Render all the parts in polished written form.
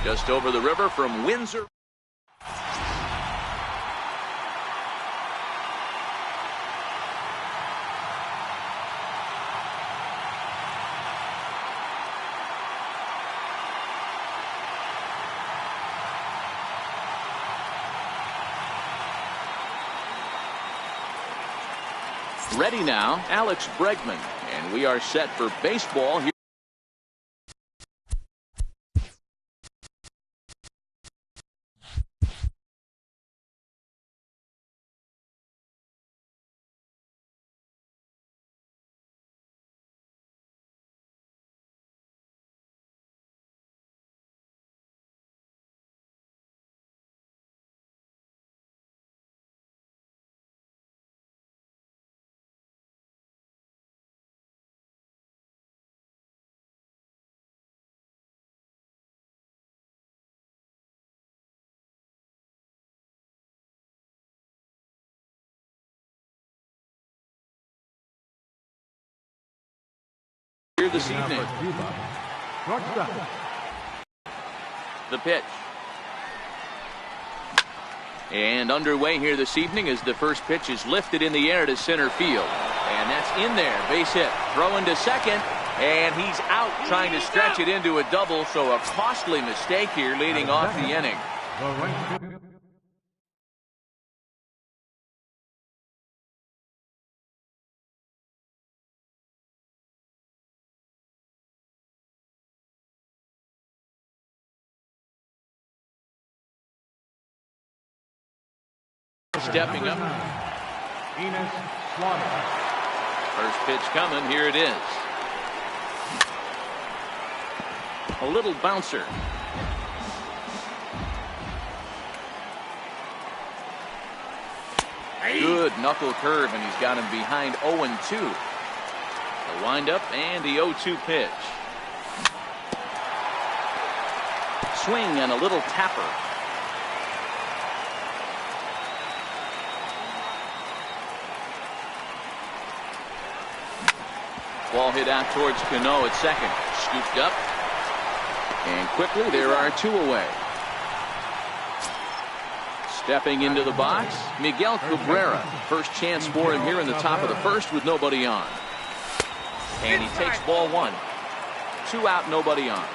Just over the river from Windsor. Ready now, Alex Bregman, and we are set for baseball here. Here this evening. The pitch. And underway here this evening as the first pitch is lifted in the air to center field. And that's in there. Base hit. Throw into second. And he's out trying to stretch it into a double. So a costly mistake here leading off the inning. Stepping up. First pitch coming. Here it is. A little bouncer. Good knuckle curve, and he's got him behind 0-2. The windup and the 0-2 pitch. Swing and a little tapper. Ball hit out towards Cano at second. Scooped up. And quickly there are two away. Stepping into the box, Miguel Cabrera. First chance for him here in the top of the first with nobody on. And he takes ball one. 2 out, nobody on.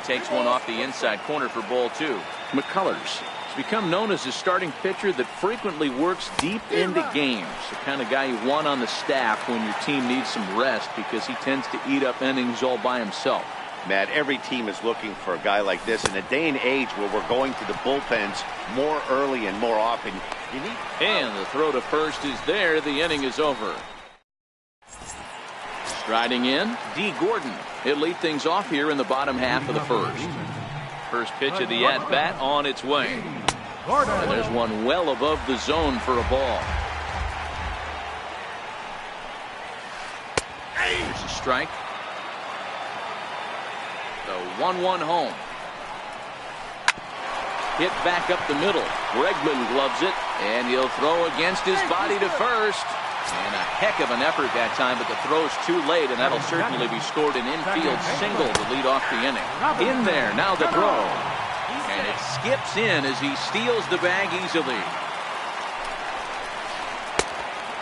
Takes one off the inside corner for ball 2. McCullers has become known as a starting pitcher that frequently works deep into games. The kind of guy you want on the staff when your team needs some rest because he tends to eat up innings all by himself. Matt, every team is looking for a guy like this in a day and age where we're going to the bullpens more early and more often. And the throw to first is there. The inning is over. Striding in, D. Gordon. He'll lead things off here in the bottom half of the first. First pitch of the at-bat on its way. And there's one well above the zone for a ball. Here's a strike. The 1-1 home. Hit back up the middle. Bregman gloves it, and he'll throw against his body to first. And a heck of an effort that time, but the throw's too late, and that'll certainly be scored an infield single to lead off the inning. In there, now the throw. And it skips in as he steals the bag easily.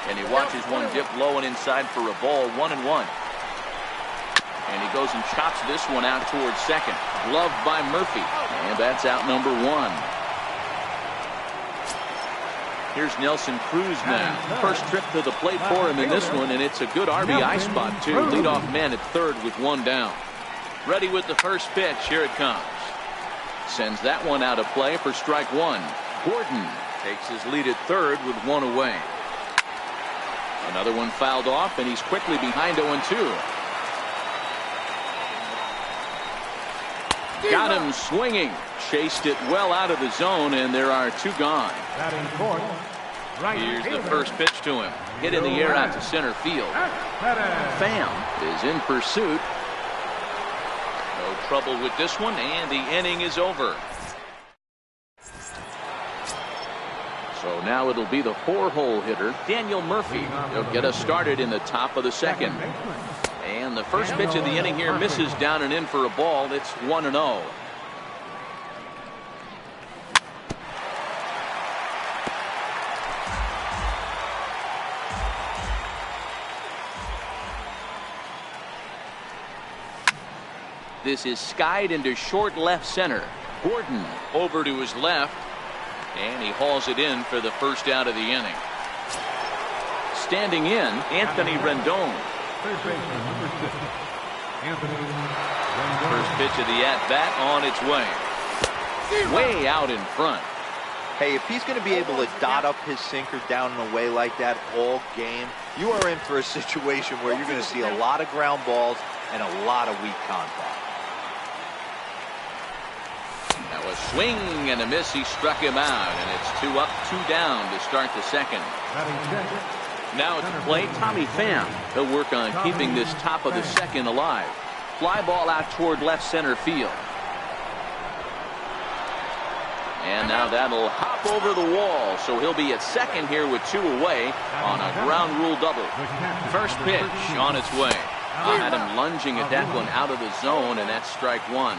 And he watches one dip low and inside for a ball, 1-1. And he goes and chops this one out towards second. Gloved by Murphy. And that's out number 1. Here's Nelson Cruz now. First trip to the plate for him in this one, and it's a good RBI spot, too. Leadoff man at third with 1 down. Ready with the first pitch. Here it comes. Sends that one out of play for strike 1. Gordon takes his lead at third with 1 away. Another one fouled off, and he's quickly behind 0-2. Got him swinging. Chased it well out of the zone, and there are 2 gone. Here's the first pitch to him. Hit in the air out to center field. Pham is in pursuit. No trouble with this one, and the inning is over. So now it'll be the 4-hole hitter, Daniel Murphy. He'll get us started in the top of the second. And the first pitch of the inning here misses down and in for a ball. It's 1-0. This is skied into short left center. Gordon over to his left, and he hauls it in for the first out of the inning. Standing in, Anthony Rendon. First pitch of the at-bat on its way. Way out in front. Hey, if he's going to be able to dot up his sinker down and away like that all game, you are in for a situation where you're going to see a lot of ground balls and a lot of weak contact. Now a swing and a miss. He struck him out, and it's 2 up, 2 down to start the second. Now at the plate, Tommy Pham. He'll work on keeping this top of the second alive. Fly ball out toward left center field. And now that'll hop over the wall, so he'll be at second here with 2 away on a ground rule double. First pitch on its way. Had him lunging at that one out of the zone, and that's strike 1.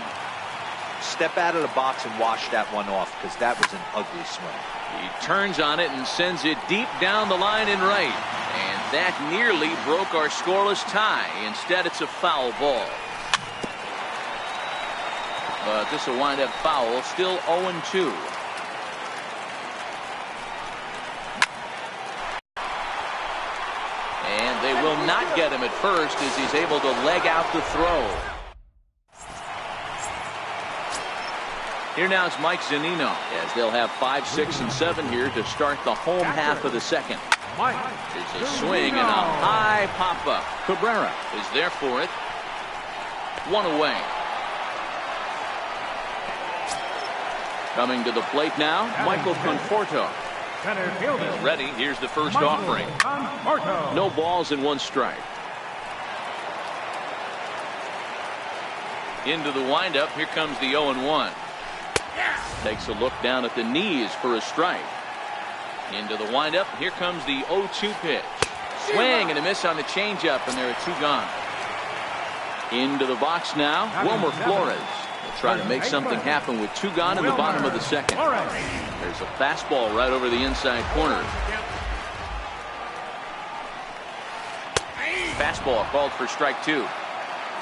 Step out of the box and wash that one off, because that was an ugly swing. He turns on it and sends it deep down the line in right. And that nearly broke our scoreless tie. Instead, it's a foul ball. But this will wind up foul. Still 0-2. And they will not get him at first as he's able to leg out the throw. Here now is Mike Zunino, as they'll have 5, 6, and 7 here to start the home half of the second. There's a swing and a high pop-up. Cabrera is there for it. 1 away. Coming to the plate now, Michael Conforto. He's ready. Here's the first offering. No balls and 1 strike. Into the windup. Here comes the 0-1. Takes a look down at the knees for a strike. Into the windup. Here comes the 0-2 pitch. Swing and a miss on the changeup, and there are 2 gone. Into the box now, Wilmer Flores. Will try to make something happen with 2 gone in the bottom of the second. There's a fastball right over the inside corner. Fastball called for strike 2.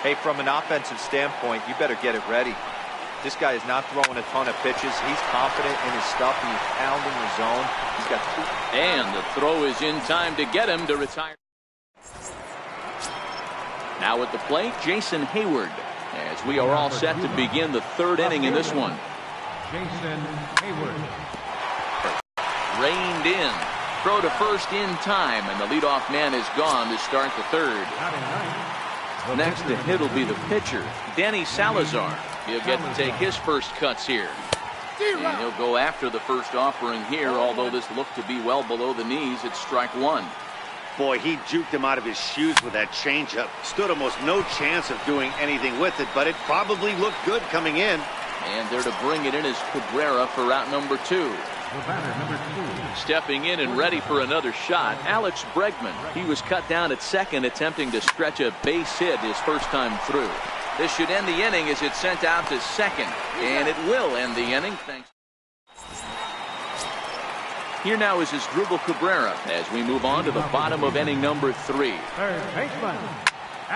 Hey, from an offensive standpoint, you better get it ready. This guy is not throwing a ton of pitches. He's confident in his stuff. He's pounding the zone. He's got 2. And the throw is in time to get him to retire. Now at the plate, Jason Hayward, as we are all set to begin the 3rd inning in this one. Jason Hayward. Reined in. Throw to first in time, and the leadoff man is gone to start the 3rd. Next to hit will be the pitcher, Danny Salazar. He'll get to take his first cuts here. And he'll go after the first offering here, although this looked to be well below the knees. It's strike 1. Boy, he juked him out of his shoes with that changeup. Stood almost no chance of doing anything with it, but it probably looked good coming in. And there to bring it in is Cabrera for out number 2. Stepping in and ready for another shot, Alex Bregman. He was cut down at second, attempting to stretch a base hit his first time through. This should end the inning as it's sent out to second, and it will end the inning. Thanks. Here now is Asdrubal Cabrera as we move on to the bottom of inning number 3.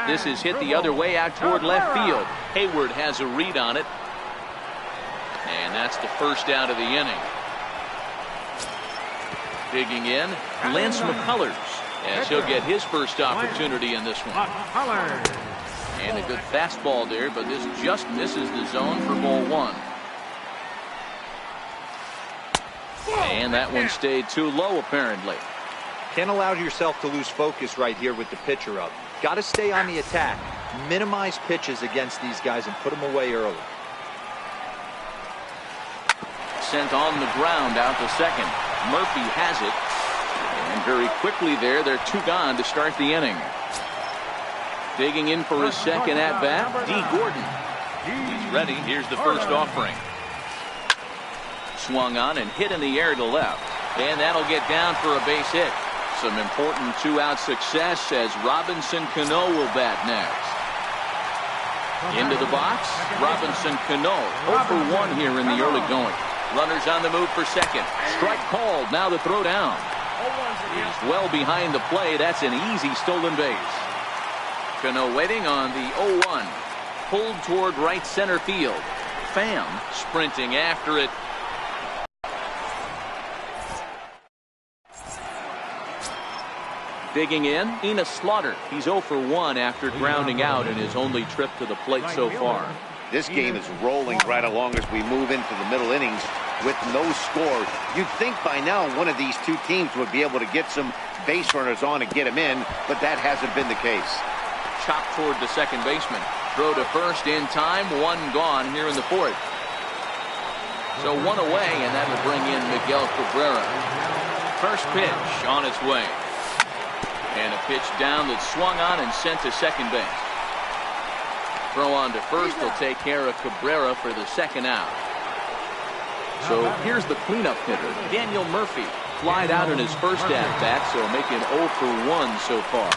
This is hit the other way out toward left field. Hayward has a read on it, and that's the first out of the inning. Digging in, Lance McCullers, as he'll get his first opportunity in this one. And a good fastball there, but this just misses the zone for ball 1. And that one stayed too low, apparently. Can't allow yourself to lose focus right here with the pitcher up. Got to stay on the attack. Minimize pitches against these guys and put them away early. Sent on the ground out to second. Murphy has it. And very quickly there, they're 2 gone to start the inning. Digging in for his second at-bat, D. Gordon. He's ready. Here's the first offering. Swung on and hit in the air to left. And that'll get down for a base hit. Some important two-out success as Robinson Cano will bat next. Into the box, Robinson Cano 0 for 1 here in the early going. Runners on the move for second. Strike called. Now the throw down. He's well behind the plate. That's an easy stolen base. Cano waiting on the 0-1. Pulled toward right center field. Pham sprinting after it. Digging in, Enos Slaughter. He's 0 for 1 after grounding out in his only trip to the plate so far. This game is rolling right along as we move into the middle innings with no score. You'd think by now one of these two teams would be able to get some base runners on and get them in, but that hasn't been the case. Chopped toward the second baseman. Throw to first in time. One gone here in the fourth. So one away, and that will bring in Miguel Cabrera. First pitch on its way. And a pitch down that's swung on and sent to second base. Throw on to first will take care of Cabrera for the second out. So here's the cleanup hitter, Daniel Murphy. Flied out in his first at-bat, so making 0 for 1 so far.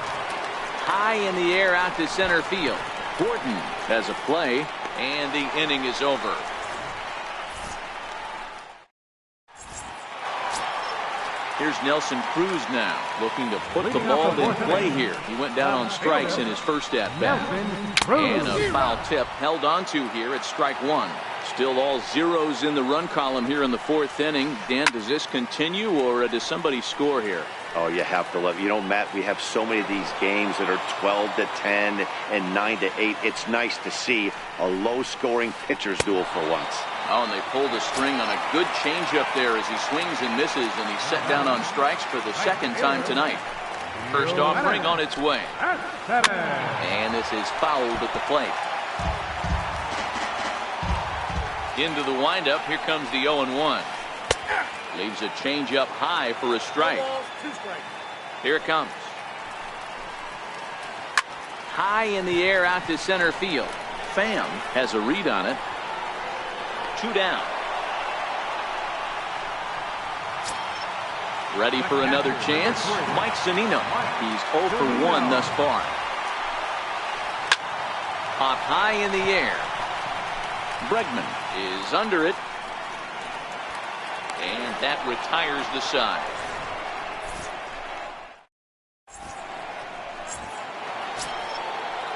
High in the air out to center field. Gordon has a play, and the inning is over. Here's Nelson Cruz now, looking to put the ball in play here. He went down on strikes in his first at-bat. And a foul tip held onto here at strike one. Still all zeros in the run column here in the fourth inning. Dan, does this continue, or does somebody score here? Oh, you have to love it. You know, Matt, we have so many of these games that are 12 to 10 and 9 to 8. It's nice to see a low-scoring pitcher's duel for once. Oh, and they pulled a string on a good changeup there as he swings and misses, and he's set down on strikes for the second time tonight. First offering on its way. And this is fouled at the plate. Into the windup, here comes the 0-1. Leaves a changeup high for a strike. Here it comes. High in the air out to center field. Pham has a read on it. 2 down. Ready for another chance. Mike Zunino. He's 0 for 1 thus far. Popped high in the air. Bregman is under it. And that retires the side.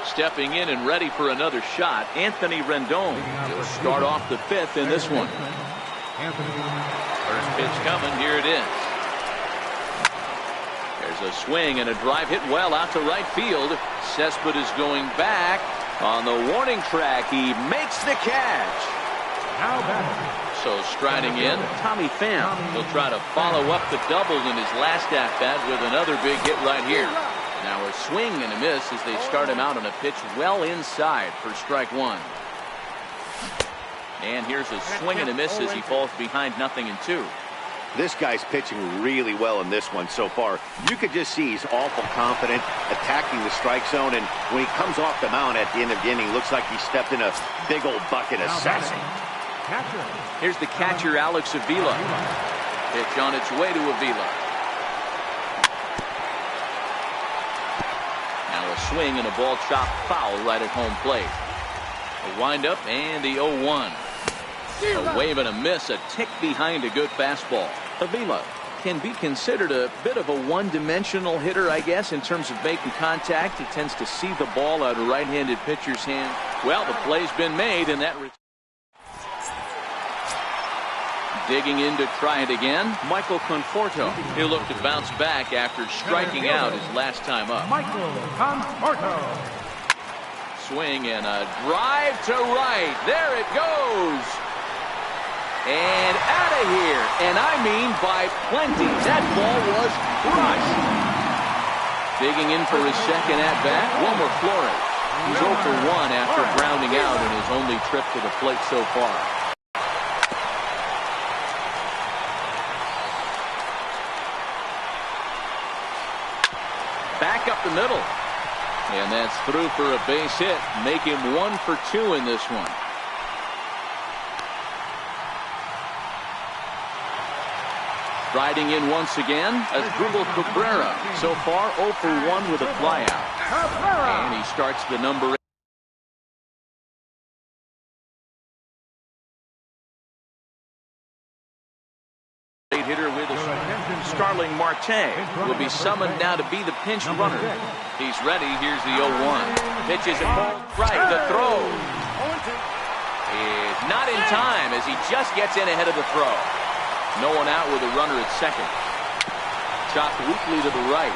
Stepping in and ready for another shot, Anthony Rendon. He'll start off the fifth in this one. First pitch coming, here it is. There's a swing and a drive hit well out to right field. Cespedes going back on the warning track. He makes the catch. So striding in, Tommy Pham. He'll try to follow up the double in his last at-bat with another big hit right here. Now a swing and a miss as they start him out on a pitch well inside for strike one. And here's a swing and a miss as he falls behind 0-2. This guy's pitching really well in this one so far. You could just see he's awful confident, attacking the strike zone, and when he comes off the mound at the end of the inning, looks like he stepped in a big old bucket of sassy. Here's the catcher, Alex Avila. Pitch on its way to Avila. Now a swing and a ball chopped foul right at home plate. A windup and the 0-1. A wave and a miss, a tick behind a good fastball. Avila can be considered a bit of a one-dimensional hitter, I guess, in terms of making contact. He tends to see the ball out of right-handed pitcher's hand. Well, the play's been made, and that... Digging in to try it again, Michael Conforto. He'll look to bounce back after striking out his last time up. Michael Conforto. Swing and a drive to right. There it goes. And out of here. And I mean by plenty. That ball was crushed. Digging in for his second at-bat, Wilmer Flores. He's 0 for 1 after grounding out in his only trip to the plate so far. Back up the middle. And that's through for a base hit. Make him 1 for 2 in this one. Striding in once again, Asdrubal Cabrera. So far, 0 for 1 with a flyout. And he starts the number 8 hitter with a Starling Marte will be summoned now to be the pinch runner. He's ready. Here's the 0-1. Pitches it ball right. The throw is not in time as he just gets in ahead of the throw. No one out with a runner at second. Chopped weakly to the right.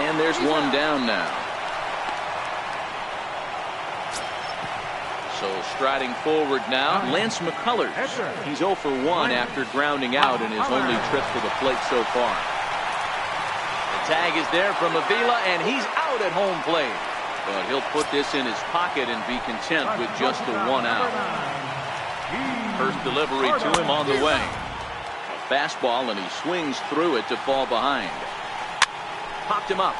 And there's one down now. So striding forward now, Lance McCullers. He's 0 for 1 after grounding out in his only trip to the plate so far. The tag is there from Avila, and he's out at home plate. But he'll put this in his pocket and be content with just the 1 out. First delivery to him on the way. A fastball, and he swings through it to fall behind. Popped him up.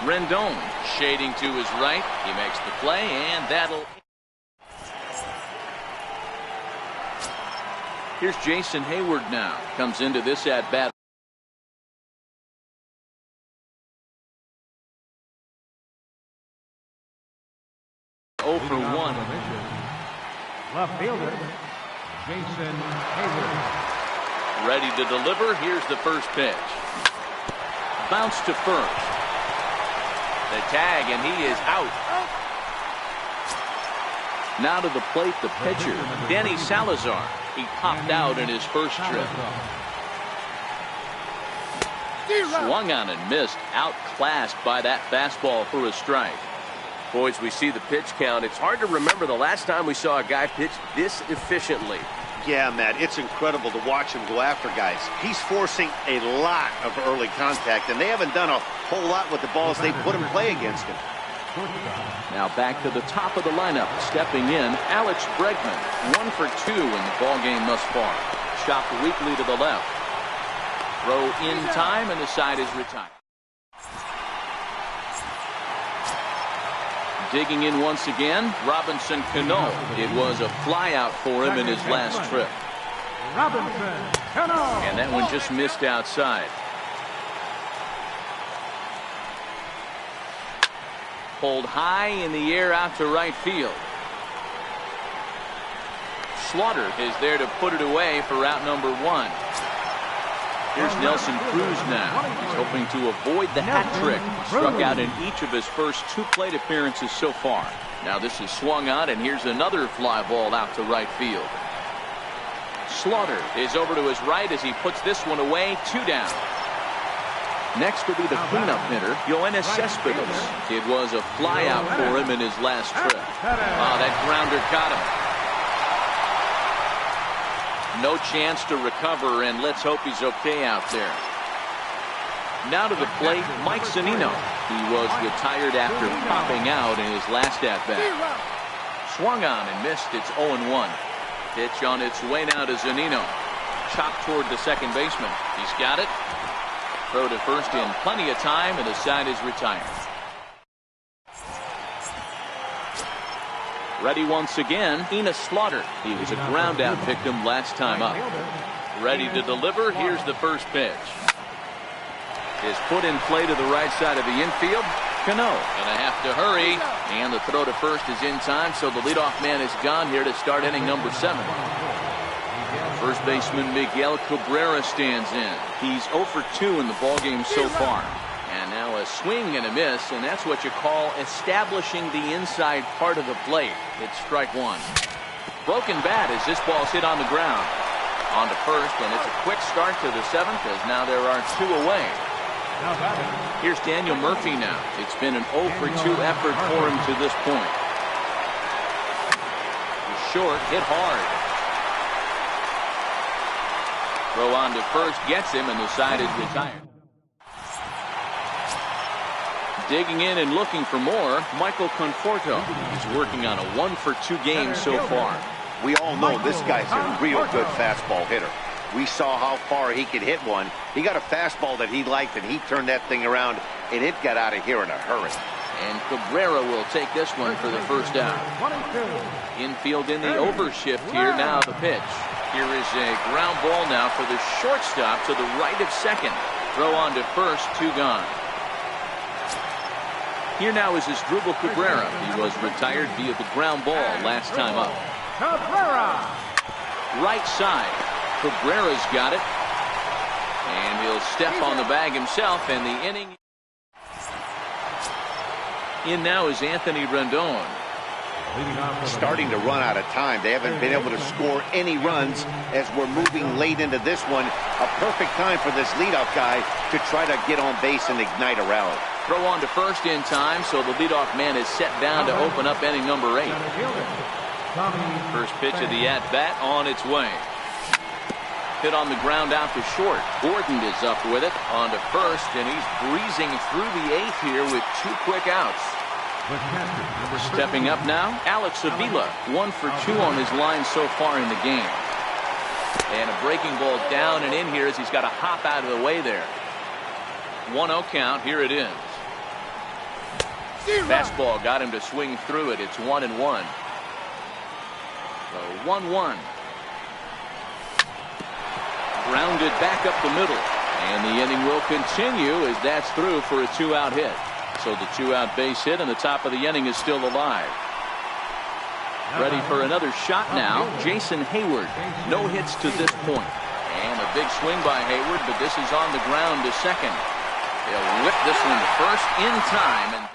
Rendon shading to his right. He makes the play, and that'll... Here's Jason Hayward now. Comes into this at-bat. Oh for 1. Left fielder, Jason Hayward. Ready to deliver. Here's the first pitch. Bounce to first. The tag, and he is out. Now to the plate, the pitcher, Danny Salazar. He popped out in his first trip. Swung on and missed. Outclassed by that fastball for a strike. Boys, we see the pitch count. It's hard to remember the last time we saw a guy pitch this efficiently. Yeah, Matt, it's incredible to watch him go after guys. He's forcing a lot of early contact, and they haven't done a whole lot with the balls they put in play against him. Now back to the top of the lineup. Stepping in, Alex Bregman. 1 for 2 in the ballgame thus far. Chopped weakly to the left. Throw in time, and the side is retired. Digging in once again, Robinson Cano. It was a flyout for him in his last trip. Robinson Cano. And that one just missed outside. Pulled high in the air out to right field. Slaughter is there to put it away for route number 1. Here's Nelson Cruz now. He's hoping to avoid the hat trick. Struck out in each of his first 2 plate appearances so far. Now this is swung on, and here's another fly ball out to right field. Slaughter is over to his right as he puts this one away. 2 down. Next will be the cleanup hitter, Yoenis Cespedes. It was a flyout for him in his last trip. Oh, that grounder got him. No chance to recover, and let's hope he's okay out there. Now to the plate, Mike Zunino. He was retired after popping out in his last at-bat. Swung on and missed. It's 0-1. Pitch on its way now to Zunino. Chopped toward the second baseman. He's got it. Throw to first in plenty of time, and the side is retired. Ready once again, Enos Slaughter. He was a ground out victim last time up. Ready to deliver. Here's the first pitch. Is put in play to the right side of the infield. Cano gonna have to hurry, and the throw to first is in time, so the leadoff man is gone here to start inning number 7. First baseman Miguel Cabrera stands in. He's 0 for 2 in the ballgame so far. And now a swing and a miss, and that's what you call establishing the inside part of the plate. It's strike 1. Broken bat as this ball's hit on the ground. On to first, and it's a quick start to the 7th as now there are 2 away. Here's Daniel Murphy now. It's been an 0 for 2 effort for him to this point. He's short, hit hard. Throw on to first gets him, and the side is retired. Digging in and looking for more, Michael Conforto. He's working on a 1 for 2 game so far. We all know this guy's a real good fastball hitter. We saw how far he could hit one. He got a fastball that he liked, and he turned that thing around, and it got out of here in a hurry. And Cabrera will take this one for the first down. Infield in the overshift here. Now the pitch. Here is a ground ball now for the shortstop to the right of second. Throw on to first, 2 gone. Here now is Asdrubal Cabrera. He was retired via the ground ball last time up. Cabrera. Right side. Cabrera's got it. And he'll step on the bag himself, and the inning. In now is Anthony Rendon. Starting to run out of time. They haven't been able to score any runs as we're moving late into this one. A perfect time for this leadoff guy to try to get on base and ignite a rally. Throw on to first in time, so the leadoff man is set down to open up inning number 8. First pitch of the at-bat on its way. Hit on the ground out to short. Gordon is up with it on to first, and he's breezing through the 8th here with 2 quick outs. Stepping up now, Alex Avila, 1 for 2 on his line so far in the game. And a breaking ball down and in here as he's got to hop out of the way there. 1-0 count. Here it is. Fastball got him to swing through it. It's 1-1. So 1-1. Grounded back up the middle. And the inning will continue as that's through for a 2-out hit. So the 2-out base hit, and the top of the inning is still alive. Ready for another shot now, Jason Hayward. No hits to this point. And a big swing by Hayward, but this is on the ground to second. They'll whip this one to first in time. And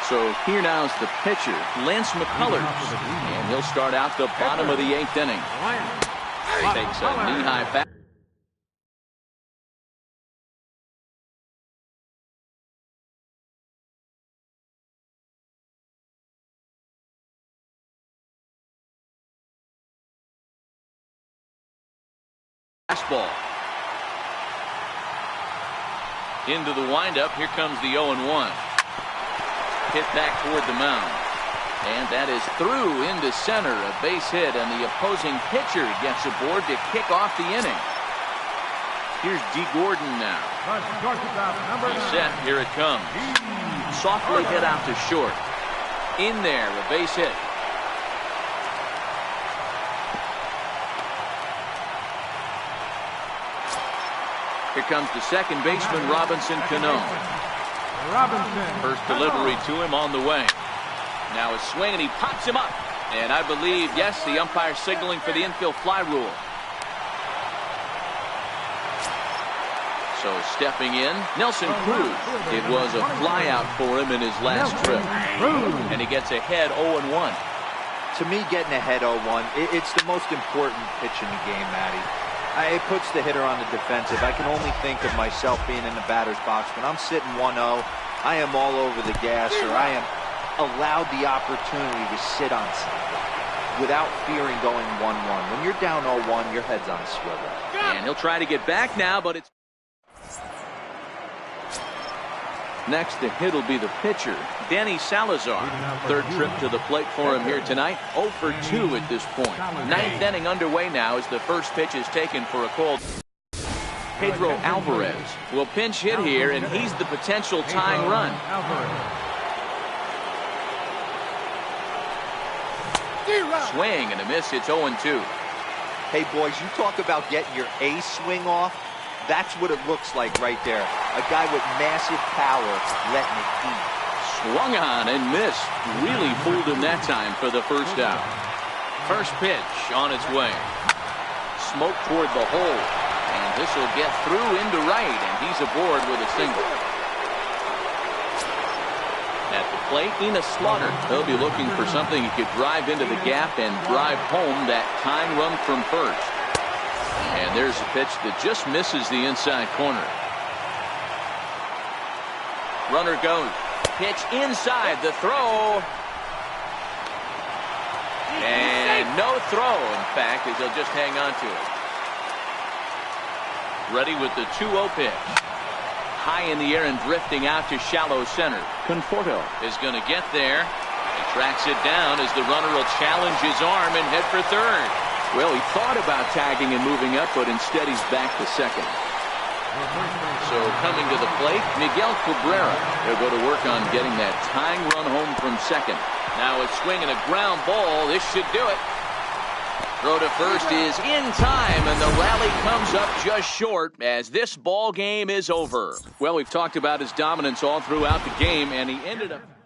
so here now is the pitcher, Lance McCullers. And he'll start out the bottom of the 8th inning. Takes a knee-high back. Fastball. Into the windup. Here comes the 0-1. Hit back toward the mound. And that is through into center. A base hit, and the opposing pitcher gets aboard to kick off the inning. Here's D. Gordon now. He's set. Here it comes. Softly hit out to short. In there, a base hit. Here comes the second baseman, Robinson Cano. First delivery to him on the way. Now a swing, and he pops him up. And I believe, yes, the umpire signaling for the infield fly rule. So stepping in, Nelson Cruz. It was a fly out for him in his last trip. And he gets ahead 0-1. To me, getting ahead 0-1, it's the most important pitch in the game, Matty. It puts the hitter on the defensive. I can only think of myself being in the batter's box. When I'm sitting 1-0, I am all over the gas, or I am allowed the opportunity to sit on something without fearing going 1-1. When you're down 0-1, your head's on a swivel. And he'll try to get back now, but it's... Next to hit will be the pitcher, Danny Salazar. Third trip to the plate for him here tonight. 0 for 2 at this point. 9th inning underway now as the first pitch is taken for a called. Pedro Alvarez will pinch hit here, and he's the potential tying run. Swing and a miss. It's 0-2. Hey, boys, you talk about getting your A swing off. That's what it looks like right there. A guy with massive power letting it eat. Swung on and missed. Really fooled him that time for the first out. First pitch on its way. Smoke toward the hole. And this will get through into right, and he's aboard with a single. At the plate, Enos Slaughter. He'll be looking for something he could drive into the gap and drive home that tying run from first. And there's a pitch that just misses the inside corner. Runner goes. Pitch inside. The throw. And no throw, in fact, as he'll just hang on to it. Ready with the 2-0 pitch. High in the air and drifting out to shallow center. Conforto is going to get there. He tracks it down as the runner will challenge his arm and head for third. Well, he thought about tagging and moving up, but instead he's back to second. So coming to the plate, Miguel Cabrera. He'll go to work on getting that tying run home from second. Now a swing and a ground ball. This should do it. Throw to first is in time, and the rally comes up just short as this ball game is over. Well, we've talked about his dominance all throughout the game, and he ended up...